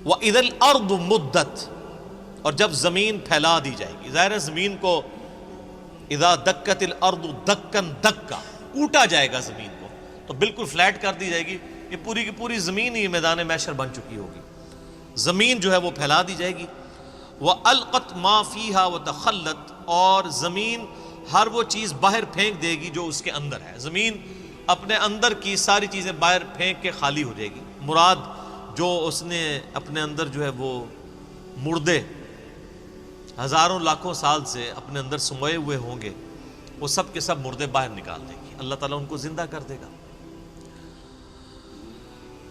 وَإِذَا الْأَرْضُ مُدَّتْ، اور جب زمین پھیلا دی جائے گی. ظاہر ہے زمین کو اذا دکت الارض دکن دکا، کوٹا جائے گا زمین کو، تو بالکل فلیٹ کر دی جائے گی. یہ پوری کی پوری زمین ہی میدان محشر بن چکی ہوگی. زمین جو ہے وہ پھیلا دی جائے گی. وَأَلْقَتْ مَا فِيهَا وَتَخَلَّتْ، اور زمین ہر وہ چیز باہر پھینک دے گی جو اس کے اندر ہے. زمین اپنے اندر کی ساری چیزیں باہر پھینک کے خالی ہو جائے گی. مراد جو اس نے اپنے اندر جو ہے وہ مردے ہزاروں لاکھوں سال سے اپنے اندر سموئے ہوئے ہوں گے، وہ سب کے سب مردے باہر نکال دے گی. اللہ تعالیٰ ان کو زندہ کر دے گا.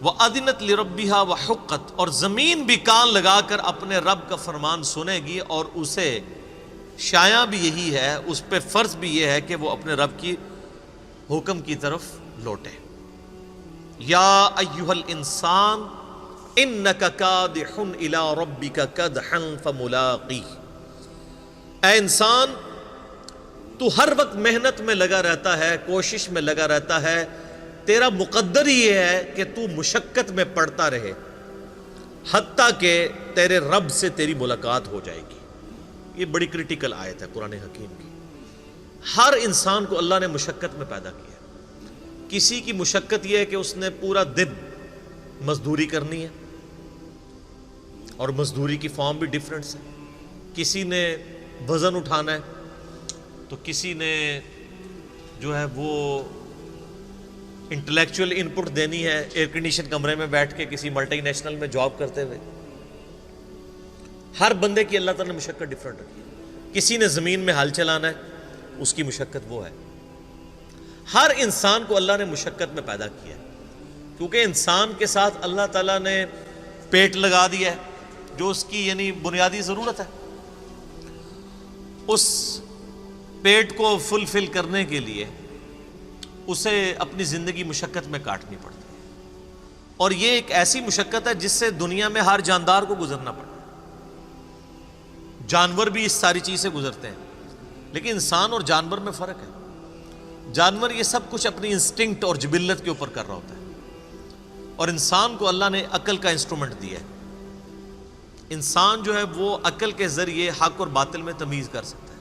وَأَذِنَتْ لِرَبِّهَا وَحُقَّتْ، اور زمین بھی کان لگا کر اپنے رب کا فرمان سنے گی، اور اسے شایع بھی یہی ہے، اس پہ فرض بھی یہ ہے کہ وہ اپنے رب کی حکم کی طرف لوٹے. یا ایھا الانسان انک کادح الی ربک کدحا فملاقیہ، اے انسان تو ہر وقت محنت میں لگا رہتا ہے، کوشش میں لگا رہتا ہے، تیرا مقدر یہ ہے کہ تو مشقت میں پڑتا رہے حتیٰ کہ تیرے رب سے تیری ملاقات ہو جائے گی. یہ بڑی کریٹیکل آیت ہے قرآن حکیم کی. ہر انسان کو اللہ نے مشقت میں پیدا کیا. کسی کی مشقت یہ ہے کہ اس نے پورا دن مزدوری کرنی ہے، اور مزدوری کی فارم بھی ڈیفرنٹس ہے. کسی نے وزن اٹھانا ہے، تو کسی نے جو ہے وہ انٹلیکچوئل ان پٹ دینی ہے ایئر کنڈیشن کمرے میں بیٹھ کے کسی ملٹی نیشنل میں جاب کرتے ہوئے. ہر بندے کی اللہ تعالیٰ نے مشقت ڈیفرنٹ رکھی ہے. کسی نے زمین میں ہل چلانا ہے، اس کی مشقت وہ ہے. ہر انسان کو اللہ نے مشقت میں پیدا کیا ہے، کیونکہ انسان کے ساتھ اللہ تعالیٰ نے پیٹ لگا دیا ہے جو اس کی یعنی بنیادی ضرورت ہے. اس پیٹ کو فلفل کرنے کے لیے اسے اپنی زندگی مشقت میں کاٹنی پڑتی ہے، اور یہ ایک ایسی مشقت ہے جس سے دنیا میں ہر جاندار کو گزرنا پڑتا ہے. جانور بھی اس ساری چیز سے گزرتے ہیں، لیکن انسان اور جانور میں فرق ہے. جانور یہ سب کچھ اپنی انسٹنکٹ اور جبلت کے اوپر کر رہا ہوتا ہے، اور انسان کو اللہ نے عقل کا انسٹرومنٹ دیا ہے. انسان جو ہے وہ عقل کے ذریعے حق اور باطل میں تمیز کر سکتا ہے.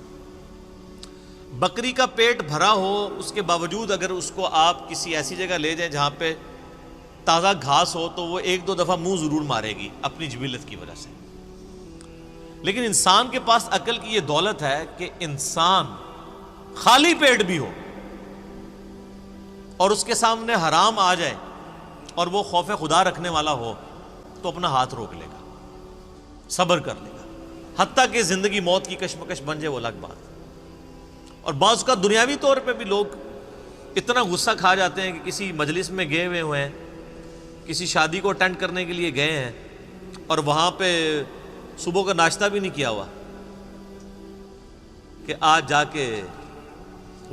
بکری کا پیٹ بھرا ہو، اس کے باوجود اگر اس کو آپ کسی ایسی جگہ لے جائیں جہاں پہ تازہ گھاس ہو تو وہ ایک دو دفعہ منہ ضرور مارے گی اپنی جبلت کی وجہ سے. لیکن انسان کے پاس عقل کی یہ دولت ہے کہ انسان خالی پیٹ بھی ہو اور اس کے سامنے حرام آ جائے اور وہ خوف خدا رکھنے والا ہو تو اپنا ہاتھ روک لے گا، صبر کر لے گا، حتیٰ کہ زندگی موت کی کشمکش بن جائے وہ الگ بات. اور بعض کا دنیاوی طور پہ بھی لوگ اتنا غصہ کھا جاتے ہیں کہ کسی مجلس میں گئے ہوئے ہیں، کسی شادی کو اٹینڈ کرنے کے لیے گئے ہیں، اور وہاں پہ صبح کا ناشتہ بھی نہیں کیا ہوا کہ آج جا کے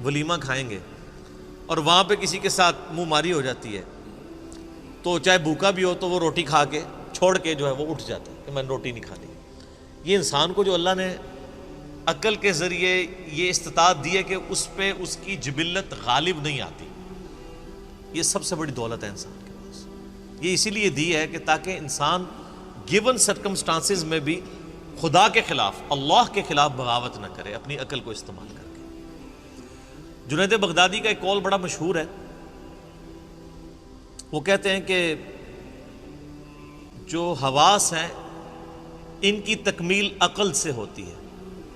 ولیمہ کھائیں گے، اور وہاں پہ کسی کے ساتھ منہ ماری ہو جاتی ہے تو چاہے بھوکا بھی ہو تو وہ روٹی کھا کے چھوڑ کے جو ہے وہ اٹھ جاتا ہے کہ میں نے روٹی نہیں کھانی. یہ انسان کو جو اللہ نے عقل کے ذریعے یہ استطاعت دی ہے کہ اس پہ اس کی جبلت غالب نہیں آتی، یہ سب سے بڑی دولت ہے انسان کے پاس. یہ اسی لیے دی ہے کہ تاکہ انسان گیون سرکمسٹانسز میں بھی خدا کے خلاف، اللہ کے خلاف بغاوت نہ کرے اپنی عقل کو استعمال کر کے. جنید بغدادی کا ایک قول بڑا مشہور ہے. وہ کہتے ہیں کہ جو حواس ہیں ان کی تکمیل عقل سے ہوتی ہے.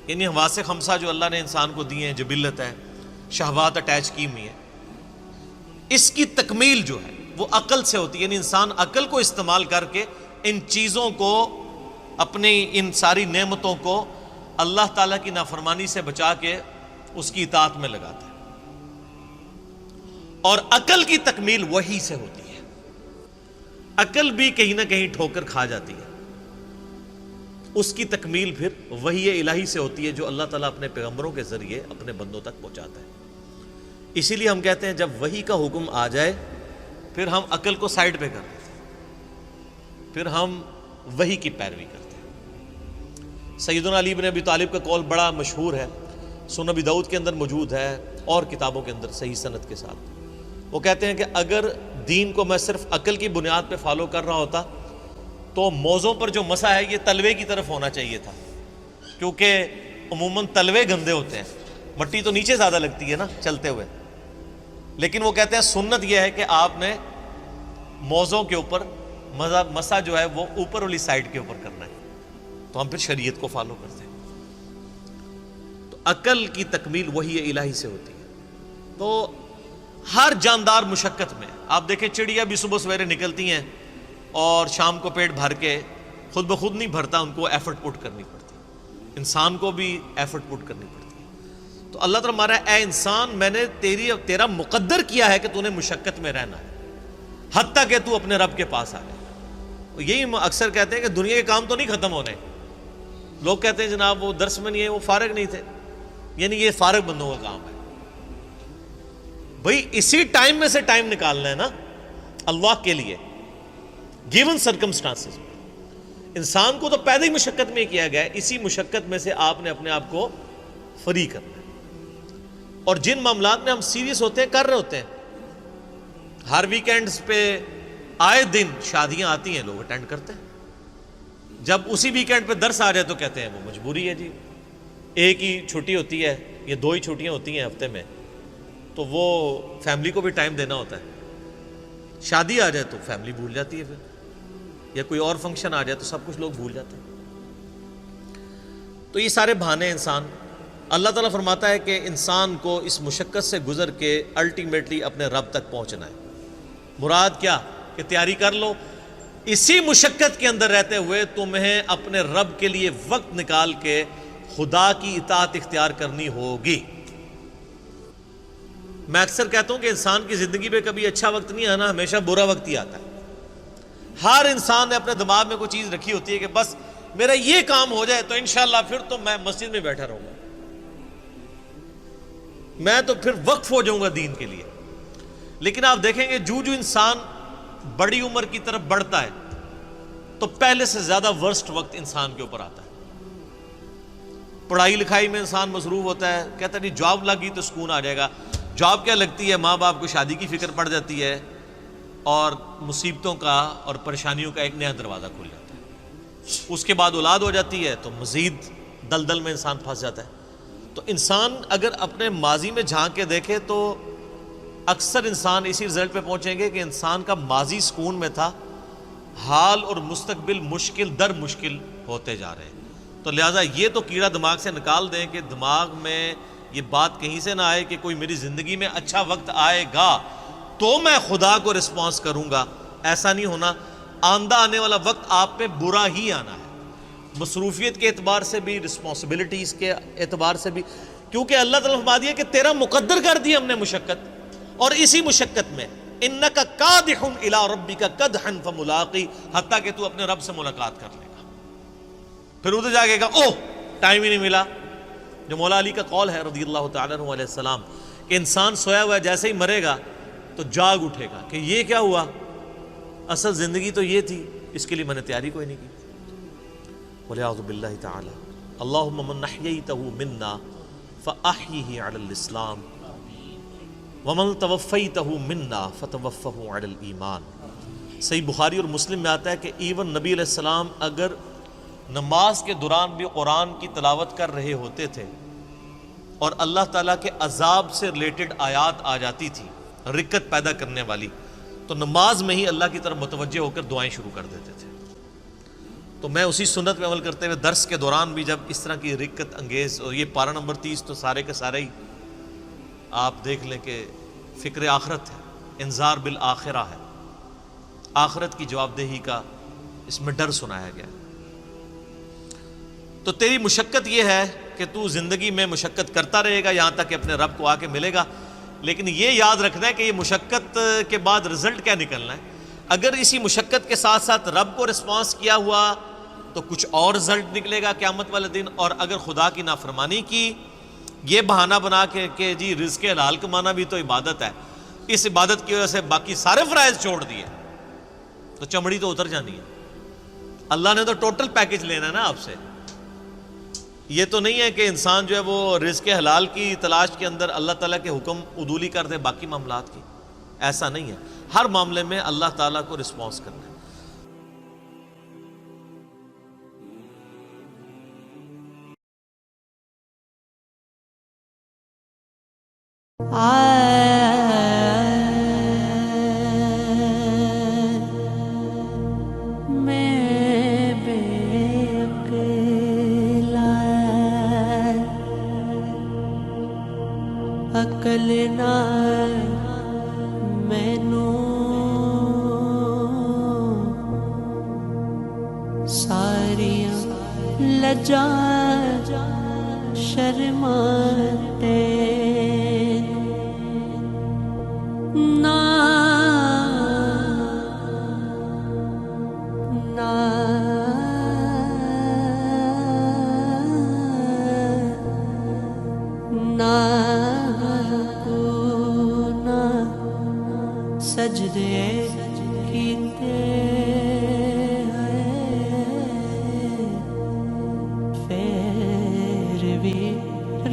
یعنی حواس خمسہ جو اللہ نے انسان کو دیے ہیں، جبلت ہے، شہوات اٹیچ کی ہوئی ہیں، اس کی تکمیل جو ہے وہ عقل سے ہوتی ہے. یعنی انسان عقل کو استعمال کر کے ان چیزوں کو، اپنی ان ساری نعمتوں کو اللہ تعالیٰ کی نافرمانی سے بچا کے اس کی اطاعت میں لگاتا ہے. اور عقل کی تکمیل وحی سے ہوتی ہے. عقل بھی کہیں نہ کہیں ٹھوکر کھا جاتی ہے، اس کی تکمیل پھر وحی الہی سے ہوتی ہے جو اللہ تعالیٰ اپنے پیغمبروں کے ذریعے اپنے بندوں تک پہنچاتا ہے. اسی لیے ہم کہتے ہیں جب وحی کا حکم آ جائے پھر ہم عقل کو سائڈ پہ کر دیتے ہیں، پھر ہم وحی کی پیروی کرتے ہیں. سیدنا علی بن ابی طالب کا قول بڑا مشہور ہے، سنن ابی داؤد کے اندر موجود ہے اور کتابوں کے اندر صحیح سند کے ساتھ. وہ کہتے ہیں کہ اگر دین کو میں صرف عقل کی بنیاد پہ فالو کر رہا ہوتا تو موزوں پر جو مسح ہے یہ تلوے کی طرف ہونا چاہیے تھا، کیونکہ عموماً تلوے گندے ہوتے ہیں، مٹی تو نیچے زیادہ لگتی ہے نا چلتے ہوئے، لیکن وہ کہتے ہیں سنت یہ ہے کہ آپ نے موزوں کے اوپر مسح جو ہے وہ اوپر والی سائڈ کے اوپر کرنا ہے، تو ہم پھر شریعت کو فالو کرتے ہیں۔ تو عقل کی تکمیل وہی الہی سے ہوتی ہے۔ تو ہر جاندار مشقت میں آپ دیکھیں، چڑیا بھی صبح سویرے نکلتی ہیں اور شام کو پیٹ بھر کے خود بخود نہیں بھرتا، ان کو ایفرٹ پٹ کرنی پڑتی، انسان کو بھی ایفرٹ پٹ کرنی پڑتی ہے۔ تو اللہ تعالیٰ ہمارا اے انسان، میں نے تیرا مقدر کیا ہے کہ تو نے مشقت میں رہنا ہے، حتیٰ کہ تو اپنے رب کے پاس آ جائے۔ یہی اکثر کہتے ہیں کہ دنیا کے کام تو نہیں ختم ہونے، لوگ کہتے ہیں جناب وہ درس میں نہیں ہے، وہ فارغ نہیں تھے، یعنی یہ فارغ بندوں کا کام ہے۔ بھئی اسی ٹائم میں سے ٹائم نکالنا ہے نا اللہ کے لیے، گیون سرکمسٹانسز میں۔ انسان کو تو پیدا ہی مشقت میں کیا گیا ہے، اسی مشقت میں سے آپ نے اپنے آپ کو فری کرنا ہے۔ اور جن معاملات میں ہم سیریس ہوتے ہیں، کر رہے ہوتے ہیں، ہر ویکینڈز پہ آئے دن شادیاں آتی ہیں، لوگ اٹینڈ کرتے ہیں، جب اسی ویکینڈ پہ درس آ جائے تو کہتے ہیں وہ مجبوری ہے جی، ایک ہی چھٹی ہوتی ہے یا 2 ہی چھٹیاں ہوتی ہیں ہفتے میں، تو وہ فیملی کو بھی ٹائم دینا ہوتا ہے۔ شادی آ جائے تو فیملی بھول جاتی ہے، پھر یا کوئی اور فنکشن آ جائے تو سب کچھ لوگ بھول جاتے ہیں۔ تو یہ سارے بہانے انسان، اللہ تعالیٰ فرماتا ہے کہ انسان کو اس مشقت سے گزر کے الٹیمیٹلی اپنے رب تک پہنچنا ہے۔ مراد کیا کہ تیاری کر لو، اسی مشقت کے اندر رہتے ہوئے تمہیں اپنے رب کے لیے وقت نکال کے خدا کی اطاعت اختیار کرنی ہوگی۔ میں اکثر کہتا ہوں کہ انسان کی زندگی پہ کبھی اچھا وقت نہیں آنا، ہمیشہ برا وقت ہی آتا ہے۔ ہر انسان نے اپنے دماغ میں کوئی چیز رکھی ہوتی ہے کہ بس میرا یہ کام ہو جائے تو انشاءاللہ پھر تو میں مسجد میں بیٹھا رہوں گا، میں تو پھر وقف ہو جاؤں گا دین کے لیے۔ لیکن آپ دیکھیں گے جو انسان بڑی عمر کی طرف بڑھتا ہے تو پہلے سے زیادہ ورسٹ وقت انسان کے اوپر آتا ہے۔ پڑھائی لکھائی میں انسان مصروف ہوتا ہے، کہتا ہے نہیں جاب لگی تو سکون آ جائے گا، جاب کیا لگتی ہے، ماں باپ کو شادی کی فکر پڑ جاتی ہے اور مصیبتوں کا اور پریشانیوں کا ایک نیا دروازہ کھل جاتا ہے۔ اس کے بعد اولاد ہو جاتی ہے تو مزید دلدل میں انسان پھنس جاتا ہے۔ تو انسان اگر اپنے ماضی میں جھانک کے دیکھے تو اکثر انسان اسی رزلٹ پہ پہنچیں گے کہ انسان کا ماضی سکون میں تھا، حال اور مستقبل مشکل در مشکل ہوتے جا رہے ہیں۔ تو لہٰذا یہ تو کیڑا دماغ سے نکال دیں کہ دماغ میں یہ بات کہیں سے نہ آئے کہ کوئی میری زندگی میں اچھا وقت آئے گا تو میں خدا کو رسپانس کروں گا، ایسا نہیں ہونا۔ آندہ آنے والا وقت آپ پہ برا ہی آنا ہے، مصروفیت کے اعتبار سے بھی، رسپانسبلٹیز کے اعتبار سے بھی، کیونکہ اللہ تعالیٰ فرما دیا کہ تیرا مقدر کر دی ہم نے مشقت، اور اسی مشقت میں انک کادح الی ربک کدحا فملاقی، حتیٰ کہ تو اپنے رب سے ملاقات کر لے گا۔ پھر ادھر جا کے کہا اوہ ٹائم ہی نہیں ملا، جو مولا علی کا قول ہے رضی اللہ تعالیٰ عنہ علیہ السلام کہ انسان سویا ہوا ہے، جیسے ہی مرے گا تو جاگ اٹھے گا کہ یہ کیا ہوا، اصل زندگی تو یہ تھی، اس کے لیے میں نے تیاری کوئی نہیں کی۔ وَلِعَوْذُ بِاللَّهِ تَعَالَى اللَّهُمَّ مَنْ أَحْيَيْتَهُ مِنَّا فَأَحْيِهِ عَلَى الْإِسْلَامِ وَمَنْ تَوَفَّيْتَهُ مِنَّا فَتَوَفَّهُ عَلَى الْإِيمَانِ۔ صحیح بخاری اور مسلم میں آتا ہے کہ ایون نبی علیہ السلام اگر نماز کے دوران بھی قرآن کی تلاوت کر رہے ہوتے تھے اور اللہ تعالیٰ کے عذاب سے ریلیٹڈ آیات آ جاتی تھی رکت پیدا کرنے والی، تو نماز میں ہی اللہ کی طرف متوجہ ہو کر دعائیں شروع کر دیتے تھے۔ تو میں اسی سنت میں عمل کرتے ہوئے درس کے دوران بھی جب اس طرح کی رکت انگیز، اور یہ پارہ نمبر 30 تو سارے کے سارے ہی آپ دیکھ لیں کہ فکر آخرت ہے، انذار بالآخرہ ہے، آخرت کی جواب دہی کا اس میں ڈر سنایا گیا۔ تو تیری مشقت یہ ہے کہ تو زندگی میں مشقت کرتا رہے گا یہاں تک کہ اپنے رب کو آ کے ملے گا، لیکن یہ یاد رکھنا ہے کہ یہ مشقت کے بعد رزلٹ کیا نکلنا ہے۔ اگر اسی مشقت کے ساتھ ساتھ رب کو رسپانس کیا ہوا تو کچھ اور رزلٹ نکلے گا قیامت والے دن، اور اگر خدا کی نافرمانی کی، یہ بہانہ بنا کے کہ جی رزق حلال کمانا بھی تو عبادت ہے، اس عبادت کی وجہ سے باقی سارے فرائض چھوڑ دیے، تو چمڑی تو اتر جانی ہے۔ اللہ نے تو ٹوٹل پیکج لینا ہے نا آپ سے۔ یہ تو نہیں ہے کہ انسان جو ہے وہ رزق حلال کی تلاش کے اندر اللہ تعالیٰ کے حکم عدولی کر دے باقی معاملات کی، ایسا نہیں ہے۔ ہر معاملے میں اللہ تعالیٰ کو رسپانس کرنا ہے۔ میں بے عقلا عقل نہ مینوں ساریاں لجا شرماتے نا نا نا کو نا سجدے کیتے پھر بھی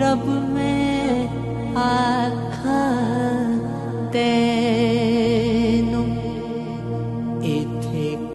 رب میں